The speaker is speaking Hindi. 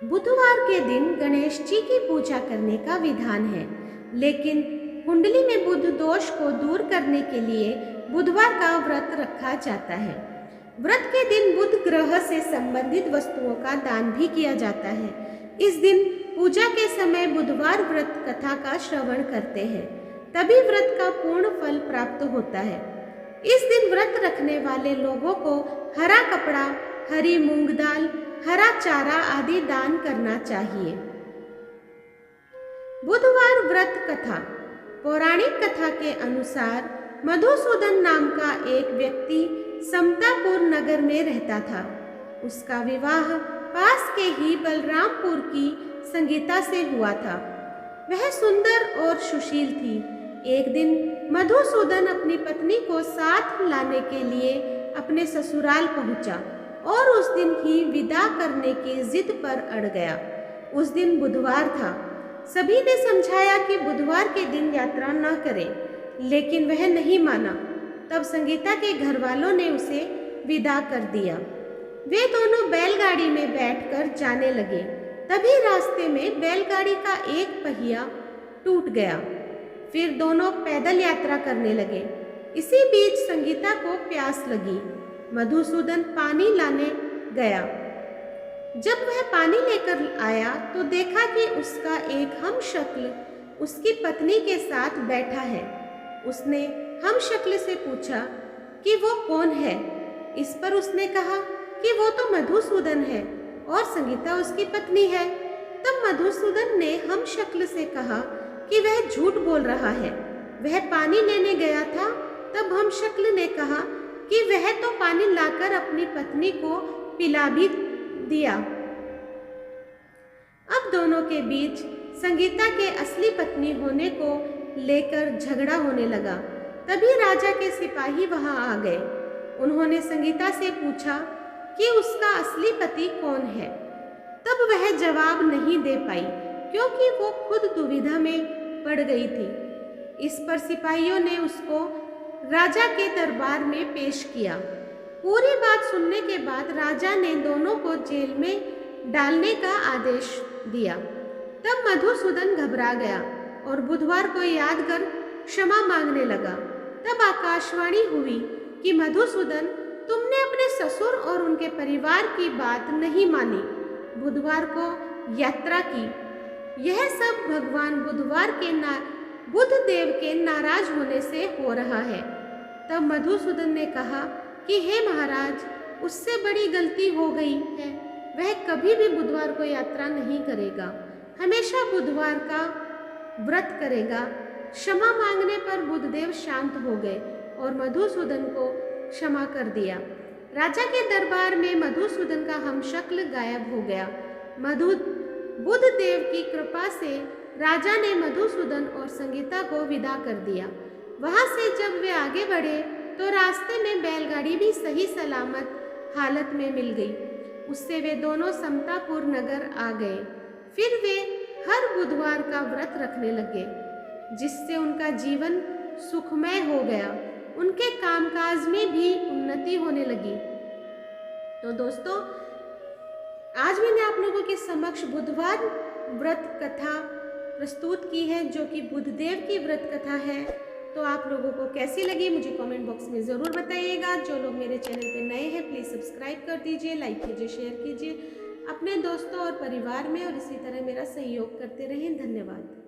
बुधवार के दिन गणेश जी की पूजा करने का विधान है, लेकिन कुंडली में बुध दोष को दूर करने के लिए बुधवार का व्रत रखा जाता है। व्रत के दिन बुध ग्रह से संबंधित वस्तुओं का दान भी किया जाता है। इस दिन पूजा के समय बुधवार व्रत कथा का श्रवण करते हैं, तभी व्रत का पूर्ण फल प्राप्त होता है। इस दिन व्रत रखने वाले लोगों को हरा कपड़ा, हरी मूंग दाल, हरा चारा आदि दान करना चाहिए। बुधवार व्रत कथा। पौराणिक कथा के अनुसार मधुसूदन नाम का एक व्यक्ति समतापुर नगर में रहता था। उसका विवाह पास के ही बलरामपुर की संगीता से हुआ था। वह सुंदर और सुशील थी। एक दिन मधुसूदन अपनी पत्नी को साथ लाने के लिए अपने ससुराल पहुंचा और उस दिन ही विदा करने की जिद पर अड़ गया। उस दिन बुधवार था। सभी ने समझाया कि बुधवार के दिन यात्रा न करें, लेकिन वह नहीं माना। तब संगीता के घर वालों ने उसे विदा कर दिया। वे दोनों बैलगाड़ी में बैठकर जाने लगे। तभी रास्ते में बैलगाड़ी का एक पहिया टूट गया। फिर दोनों पैदल यात्रा करने लगे। इसी बीच संगीता को प्यास लगी। मधुसूदन पानी लाने गया। जब वह पानी लेकर आया तो देखा कि उसका एक हमशक्ल उसकी पत्नी के साथ बैठा है। उसने हमशक्ल से पूछा कि वो कौन है। इस पर उसने कहा कि वो तो मधुसूदन है और संगीता उसकी पत्नी है। तब मधुसूदन ने हमशक्ल से कहा कि वह झूठ बोल रहा है, वह पानी लेने गया था। तब हमशक्ल ने कहा कि वह तो पानी लाकर अपनी पत्नी को पिला भी दिया। अब दोनों के बीच संगीता के असली पत्नी होने को लेकर झगड़ा होने लगा। तभी राजा के सिपाही वहां आ गए। उन्होंने संगीता से पूछा कि उसका असली पति कौन है। तब वह जवाब नहीं दे पाई, क्योंकि वो खुद दुविधा में पड़ गई थी। इस पर सिपाहियों ने उसको राजा के दरबार में पेश किया। पूरी बात सुनने के बाद राजा ने दोनों को जेल में डालने का आदेश दिया। तब मधुसूदन घबरा गया और बुधवार को याद कर क्षमा मांगने लगा। तब आकाशवाणी हुई कि मधुसूदन, तुमने अपने ससुर और उनके परिवार की बात नहीं मानी, बुधवार को यात्रा की। यह सब भगवान बुधदेव के नाराज होने से हो रहा है। तब मधुसूदन ने कहा कि हे महाराज, उससे बड़ी गलती हो गई है। वह कभी भी बुधवार को यात्रा नहीं करेगा, हमेशा बुधवार का व्रत करेगा। क्षमा मांगने पर बुधदेव शांत हो गए और मधुसूदन को क्षमा कर दिया। राजा के दरबार में मधुसूदन का हमशक्ल गायब हो गया। बुधदेव की कृपा से राजा ने मधुसूदन और संगीता को विदा कर दिया। वहां से जब वे आगे बढ़े तो रास्ते में बैलगाड़ी भी सही सलामत हालत में मिल गई। उससे वे दोनों समतापुर नगर आ गए। फिर वे हर बुधवार का व्रत रखने लगे, जिससे उनका जीवन सुखमय हो गया। उनके कामकाज में भी उन्नति होने लगी। तो दोस्तों, आज मैंने आप लोगों के समक्ष बुधवार व्रत कथा प्रस्तुत की है, जो कि बुधदेव की व्रत कथा है। तो आप लोगों को कैसी लगी मुझे कमेंट बॉक्स में ज़रूर बताइएगा। जो लोग मेरे चैनल पे नए हैं प्लीज़ सब्सक्राइब कर दीजिए, लाइक कीजिए, शेयर कीजिए अपने दोस्तों और परिवार में, और इसी तरह मेरा सहयोग करते रहें। धन्यवाद।